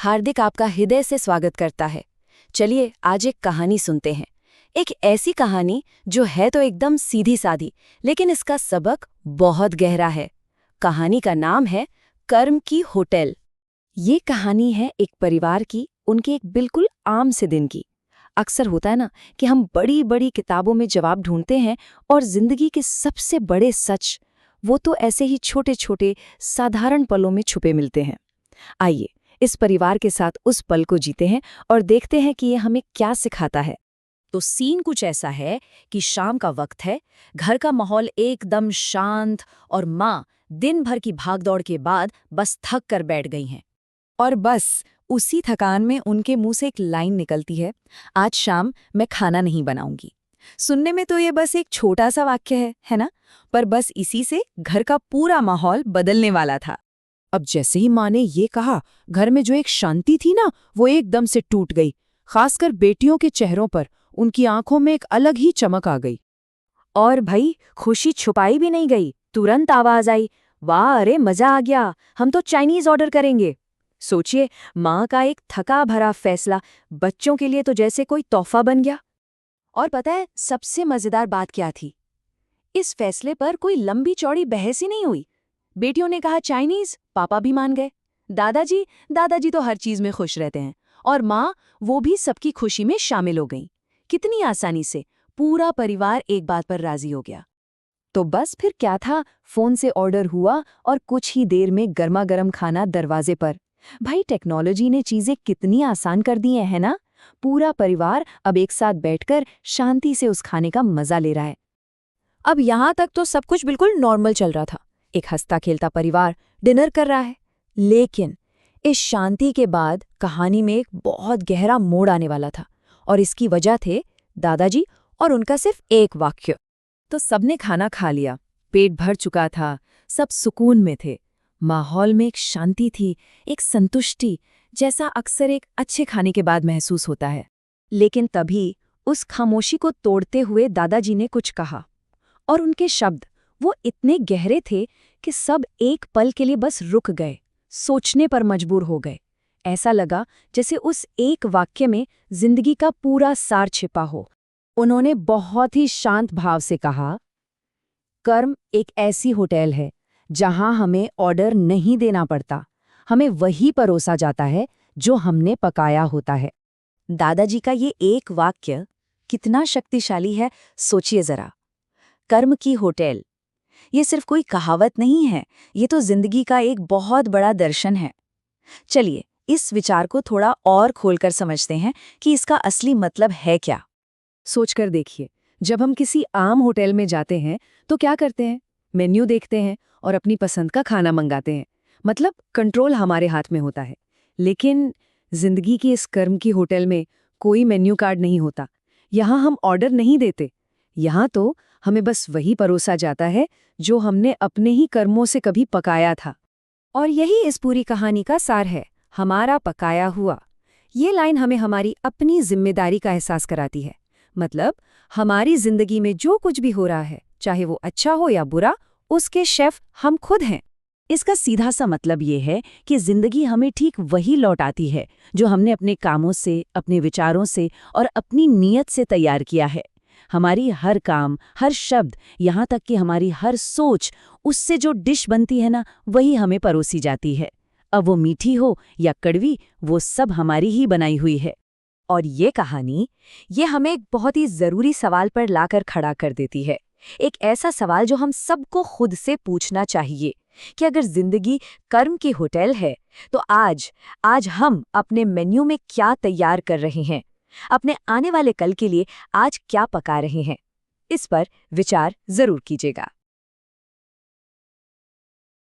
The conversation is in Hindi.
हार्दिक आपका हृदय से स्वागत करता है। चलिए आज एक कहानी सुनते हैं। एक ऐसी कहानी जो है तो एकदम सीधी सादी, लेकिन इसका सबक बहुत गहरा है। कहानी का नाम है कर्म की होटल। ये कहानी है एक परिवार की, उनके एक बिल्कुल आम से दिन की। अक्सर होता है ना कि हम बड़ी बड़ी किताबों में जवाब ढूंढते हैं और जिंदगी के सबसे बड़े सच वो तो ऐसे ही छोटे छोटे साधारण पलों में छुपे मिलते हैं। आइए इस परिवार के साथ उस पल को जीते हैं और देखते हैं कि ये हमें क्या सिखाता है। तो सीन कुछ ऐसा है कि शाम का वक्त है, घर का माहौल एकदम शांत और माँ दिन भर की भागदौड़ के बाद बस थक कर बैठ गई हैं। और बस उसी थकान में उनके मुंह से एक लाइन निकलती है, आज शाम मैं खाना नहीं बनाऊंगी। सुनने में तो ये बस एक छोटा सा वाक्य है ना? पर बस इसी से घर का पूरा माहौल बदलने वाला था। अब जैसे ही माँ ने ये कहा, घर में जो एक शांति थी ना, वो एकदम से टूट गई। खासकर बेटियों के चेहरों पर, उनकी आंखों में एक अलग ही चमक आ गई। और भाई खुशी छुपाई भी नहीं गई, तुरंत आवाज आई, वाह अरे मजा आ गया, हम तो चाइनीज ऑर्डर करेंगे। सोचिए, माँ का एक थका भरा फैसला बच्चों के लिए तो जैसे कोई तोहफा बन गया। और पता है सबसे मजेदार बात क्या थी? इस फैसले पर कोई लंबी चौड़ी बहस ही नहीं हुई। बेटियों ने कहा चाइनीज, पापा भी मान गए। दादाजी तो हर चीज में खुश रहते हैं, और माँ वो भी सबकी खुशी में शामिल हो गई। कितनी आसानी से पूरा परिवार एक बात पर राजी हो गया। तो बस फिर क्या था, फोन से ऑर्डर हुआ और कुछ ही देर में गर्मा गर्म खाना दरवाजे पर। भाई टेक्नोलॉजी ने चीजें कितनी आसान कर दी है ना? पूरा परिवार अब एक साथ बैठकर शांति से उस खाने का मजा ले रहा है। अब यहाँ तक तो सब कुछ बिल्कुल नॉर्मल चल रहा था, एक हंसता खेलता परिवार डिनर कर रहा है। लेकिन इस शांति के बाद कहानी में एक बहुत गहरा मोड़ आने वाला था, और इसकी वजह थे दादाजी और उनका सिर्फ एक वाक्य। तो सबने खाना खा लिया, पेट भर चुका था, सब सुकून में थे। माहौल में एक शांति थी, एक संतुष्टि, जैसा अक्सर एक अच्छे खाने के बाद महसूस होता है। लेकिन तभी उस खामोशी को तोड़ते हुए दादाजी ने कुछ कहा, और उनके शब्द वो इतने गहरे थे कि सब एक पल के लिए बस रुक गए, सोचने पर मजबूर हो गए। ऐसा लगा जैसे उस एक वाक्य में जिंदगी का पूरा सार छिपा हो। उन्होंने बहुत ही शांत भाव से कहा, कर्म एक ऐसी होटल है जहां हमें ऑर्डर नहीं देना पड़ता, हमें वही परोसा जाता है जो हमने पकाया होता है। दादाजी का ये एक वाक्य कितना शक्तिशाली है, सोचिए जरा। कर्म की होटल, ये सिर्फ कोई कहावत नहीं है, ये तो जिंदगी का एक बहुत बड़ा दर्शन है। चलिए इस विचार को थोड़ा और खोलकर समझते हैं कि इसका असली मतलब है क्या। सोचकर देखिए, जब हम किसी आम होटल में जाते हैं तो क्या करते हैं? मेन्यू देखते हैं और अपनी पसंद का खाना मंगाते हैं, मतलब कंट्रोल हमारे हाथ में होता है। लेकिन जिंदगी की इस कर्म की होटल में कोई मेन्यू कार्ड नहीं होता। यहाँ हम ऑर्डर नहीं देते, यहाँ तो हमें बस वही परोसा जाता है जो हमने अपने ही कर्मों से कभी पकाया था। और यही इस पूरी कहानी का सार है, हमारा पकाया हुआ। ये लाइन हमें हमारी अपनी जिम्मेदारी का एहसास कराती है। मतलब हमारी जिंदगी में जो कुछ भी हो रहा है, चाहे वो अच्छा हो या बुरा, उसके शेफ हम खुद हैं। इसका सीधा सा मतलब ये है कि जिंदगी हमें ठीक वही लौटाती है जो हमने अपने कामों से, अपने विचारों से और अपनी नीयत से तैयार किया है। हमारी हर काम, हर शब्द, यहाँ तक कि हमारी हर सोच, उससे जो डिश बनती है ना, वही हमें परोसी जाती है। अब वो मीठी हो या कड़वी, वो सब हमारी ही बनाई हुई है। और ये कहानी, ये हमें एक बहुत ही जरूरी सवाल पर लाकर खड़ा कर देती है। एक ऐसा सवाल जो हम सबको खुद से पूछना चाहिए कि अगर जिंदगी कर्म की होटल है, तो आज हम अपने मेन्यू में क्या तैयार कर रहे हैं? अपने आने वाले कल के लिए आज क्या पका रहे हैं? इस पर विचार जरूर कीजिएगा।